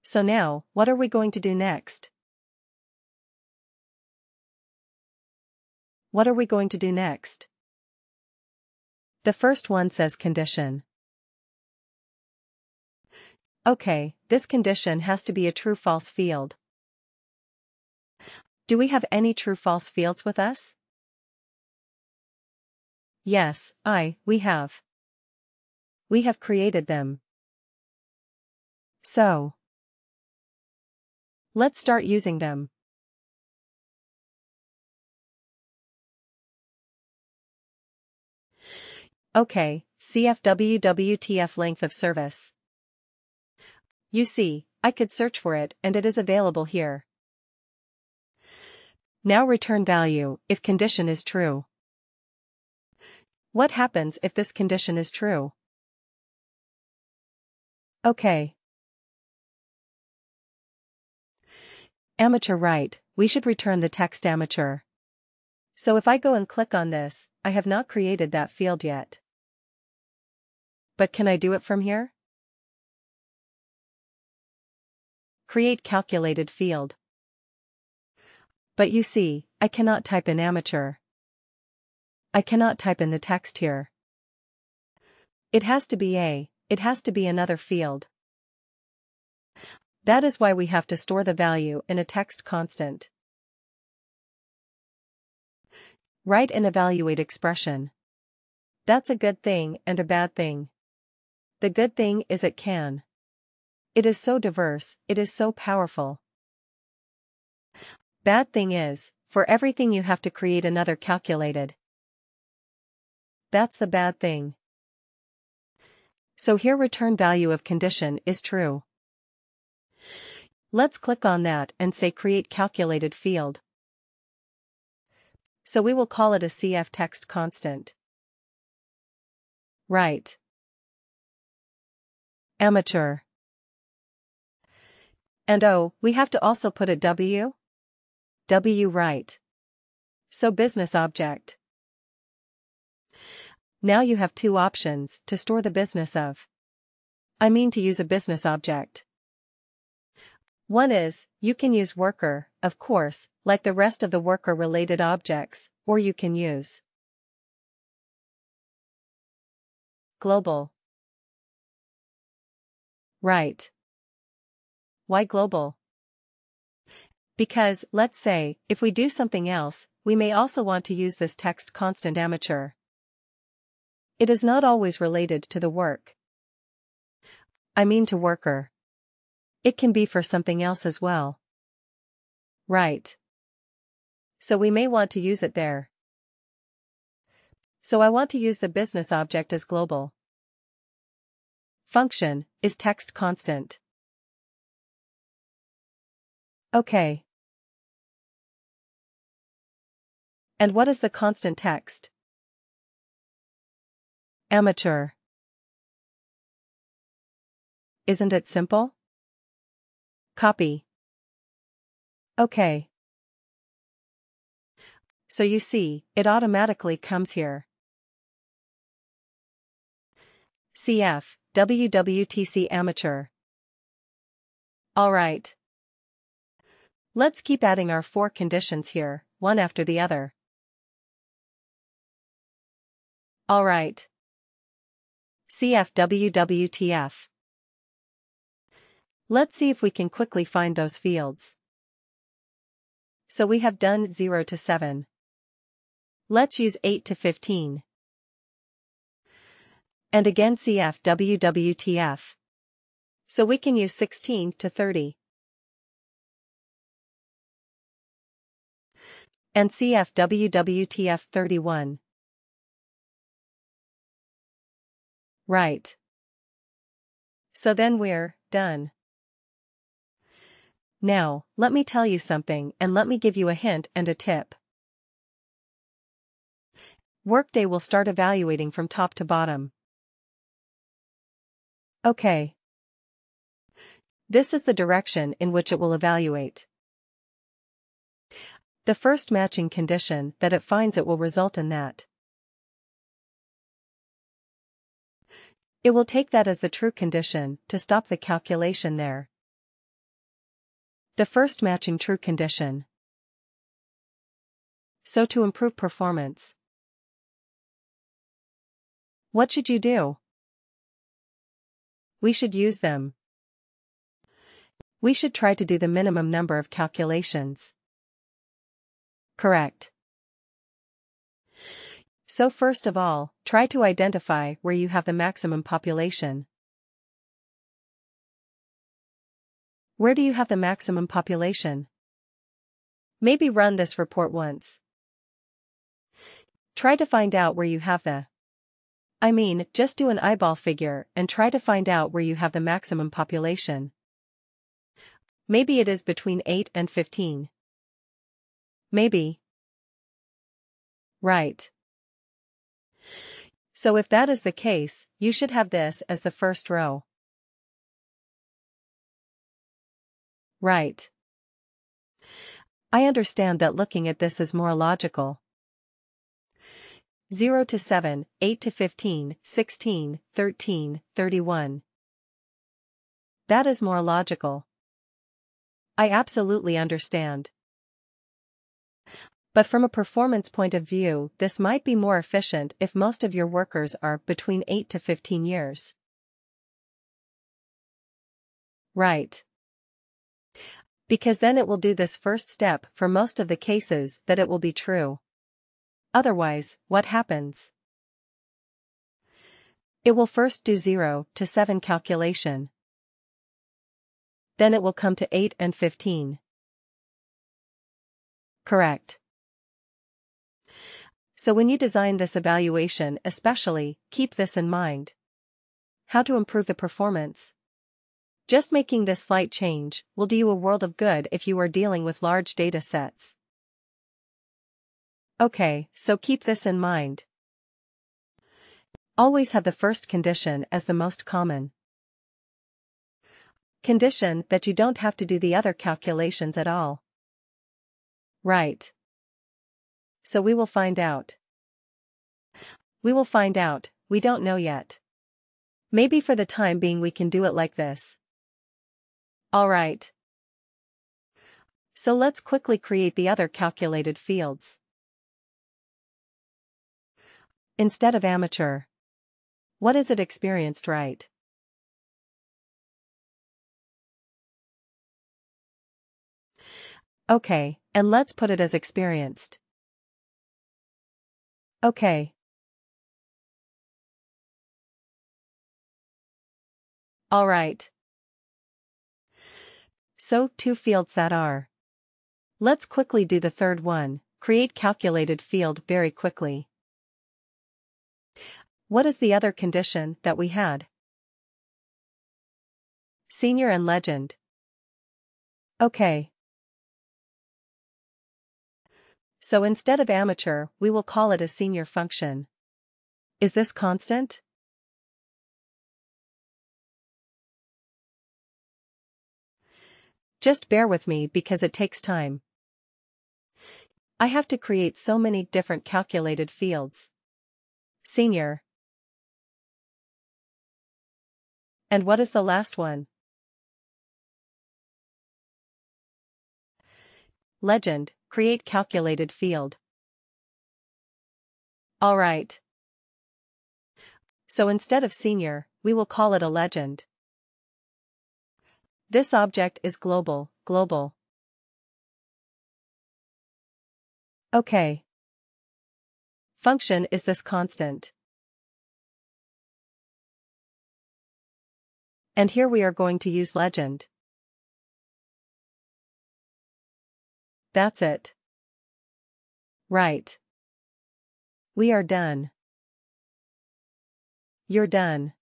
So now, what are we going to do next? What are we going to do next? The first one says condition. Okay, this condition has to be a true-false field. Do we have any true-false fields with us? Yes, we have. We have created them. So, let's start using them. Okay, CFWWTF length of service. You see, I could search for it and it is available here. Now return value if condition is true. What happens if this condition is true? Okay. Amateur right, we should return the text amateur. So if I go and click on this, I have not created that field yet. But can I do it from here? Create calculated field. But you see, I cannot type in amateur. I cannot type in the text here. It has to be another field. That is why we have to store the value in a text constant. Write an evaluate expression. That's a good thing and a bad thing. The good thing is it can. It is so diverse, it is so powerful. Bad thing is, for everything you have to create another calculated. That's the bad thing. So here return value of condition is true. Let's click on that and say create calculated field. So we will call it a CF text constant. Right. Amateur. And we have to also put a W? W right. So business object. Now you have two options to store the business of. To use a business object. One is, you can use worker, of course, like the rest of the worker-related objects, or you can use global. Right. Why global? Because, let's say, if we do something else, we may also want to use this text constant amateur. It is not always related to the work. To worker. It can be for something else as well. Right. So we may want to use it there. So I want to use the business object as global. Function is text constant. Okay. And what is the constant text? Amateur. Isn't it simple? Copy. Okay. So you see, it automatically comes here. CF, WWTC amateur. Alright. Let's keep adding our 4 conditions here, one after the other. Alright. CFWWTF. Let's see if we can quickly find those fields. So we have done 0 to 7. Let's use 8 to 15. And again CFWWTF. So we can use 16 to 30. And CFWWTF 31. Right. So then we're done. Now, let me tell you something and let me give you a hint and a tip. WorkDay will start evaluating from top to bottom. Okay. This is the direction in which it will evaluate. The first matching condition that it finds it will result in that. It will take that as the true condition to stop the calculation there. The first matching true condition. So to improve performance, what should you do? We should use them. We should try to do the minimum number of calculations. Correct. So first of all, try to identify where you have the maximum population. Where do you have the maximum population? Maybe run this report once. Try to find out where you have just do an eyeball figure and try to find out where you have the maximum population. Maybe it is between 8 and 15. Maybe. Right. So if that is the case, you should have this as the first row. Right. I understand that looking at this is more logical. 0 to 7, 8 to 15, 16, 13, 31. That is more logical. I absolutely understand. But from a performance point of view, this might be more efficient if most of your workers are between 8 to 15 years. Right. Because then it will do this first step for most of the cases that it will be true. Otherwise, what happens? It will first do 0 to 7 calculation. Then it will come to 8 and 15. Correct. So when you design this evaluation especially, keep this in mind. How to improve the performance? Just making this slight change will do you a world of good if you are dealing with large data sets. Okay, so keep this in mind. Always have the first condition as the most common condition that you don't have to do the other calculations at all. Right. So we will find out. We will find out, we don't know yet. Maybe for the time being we can do it like this. Alright. So let's quickly create the other calculated fields. Instead of amateur, what is it experienced, right? Okay, and let's put it as experienced. Okay. Alright. So, 2 fields that are. Let's quickly do the third one, create calculated field very quickly. What is the other condition that we had? Senior and legend. Okay. So instead of amateur, we will call it a senior function. Is this constant? Just bear with me because it takes time. I have to create so many different calculated fields. Senior. And what is the last one? Legend, create calculated field. Alright. So instead of senior, we will call it a legend. This object is global. Okay. Function is this constant. And here we are going to use legend. That's it. Right. We are done. You're done.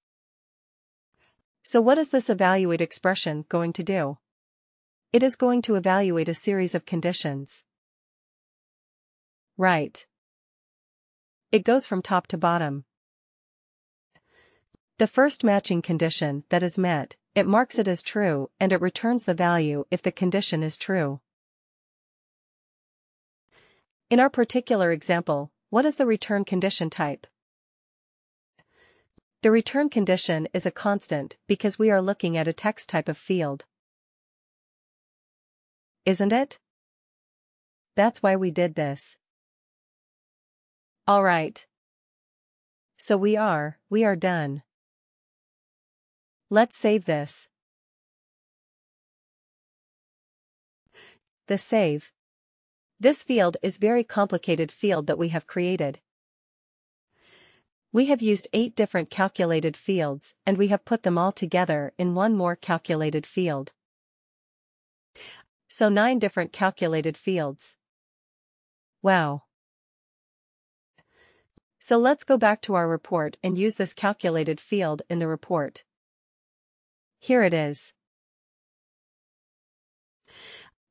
So what is this evaluate expression going to do? It is going to evaluate a series of conditions. Right. It goes from top to bottom. The first matching condition that is met, it marks it as true and it returns the value if the condition is true. In our particular example, what is the return condition type? The return condition is a constant because we are looking at a text type of field. Isn't it? That's why we did this. All right. So we are done. Let's save this. The save. This field is very complicated field that we have created. We have used 8 different calculated fields and we have put them all together in one more calculated field. So 9 different calculated fields. Wow. So let's go back to our report and use this calculated field in the report. Here it is.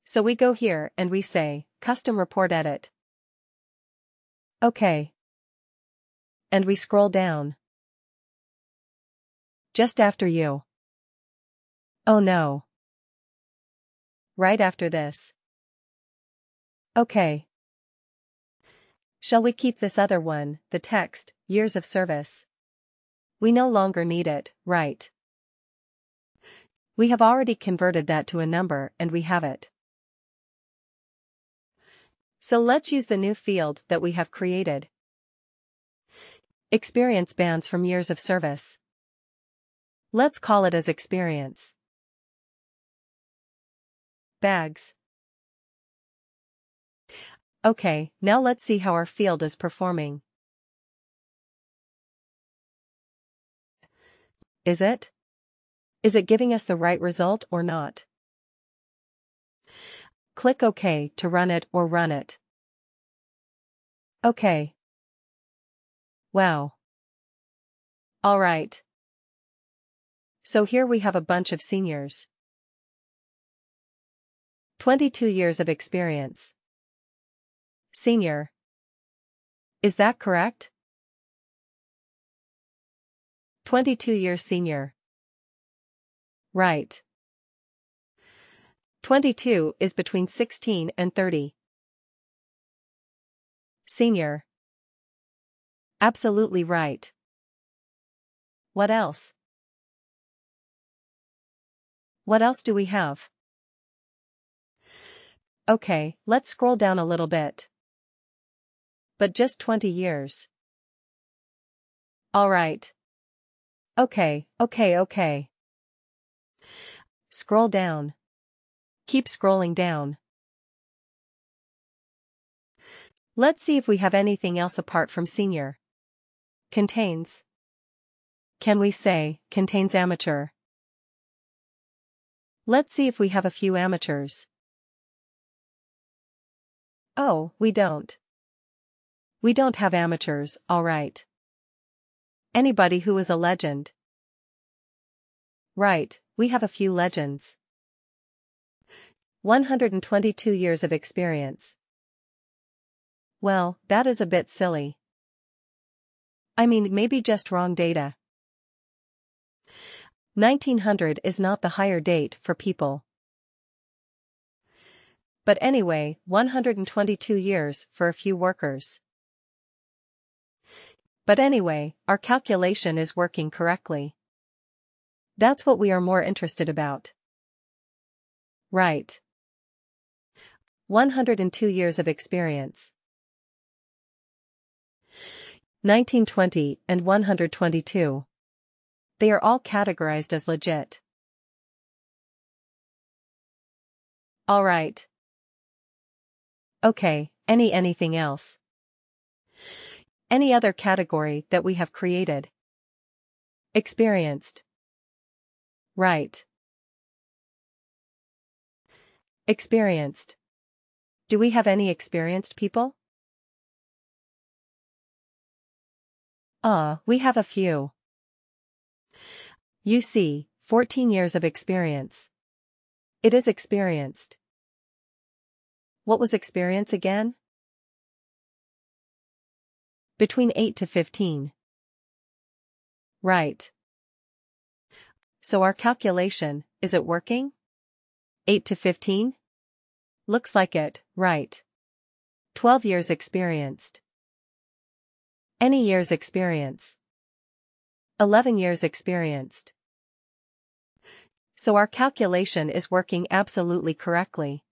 So we go here and we say, Custom Report Edit. OK. And we scroll down. Just after you. Oh no. Right after this. OK. Shall we keep this other one, the text, years of service? We no longer need it, right? We have already converted that to a number and we have it. So let's use the new field that we have created. Experience bands from years of service. Let's call it as experience. Bags. Okay, now let's see how our field is performing. Is it? Is it giving us the right result or not? Click OK to run it or run it. OK. Wow. All right. So here we have a bunch of seniors. 22 years of experience. Senior. Is that correct? 22 years senior. Right. 22 is between 16 and 30. Senior. Absolutely right. What else? What else do we have? Okay, let's scroll down a little bit. But just 20 years. All right. Okay. Scroll down. Keep scrolling down. Let's see if we have anything else apart from senior. Contains. Can we say, contains amateur? Let's see if we have a few amateurs. Oh, we don't. We don't have amateurs, all right. Anybody who is a legend. Right, we have a few legends. 122 years of experience. Well, that is a bit silly. I mean, maybe just wrong data. 1900 is not the higher date for people. But anyway, 122 years for a few workers. But anyway, our calculation is working correctly. That's what we are more interested about. Right. 102 years of experience. 1920 and 122. They are all categorized as legit. All right. Okay, anything else? Any other category that we have created? Experienced. Right. Experienced. Do we have any experienced people? We have a few. You see, 14 years of experience. It is experienced. What was experience again? Between 8 to 15. Right. So our calculation, is it working? 8 to 15? Looks like it, right. 12 years experienced. Any years experience. 11 years experienced. So our calculation is working absolutely correctly.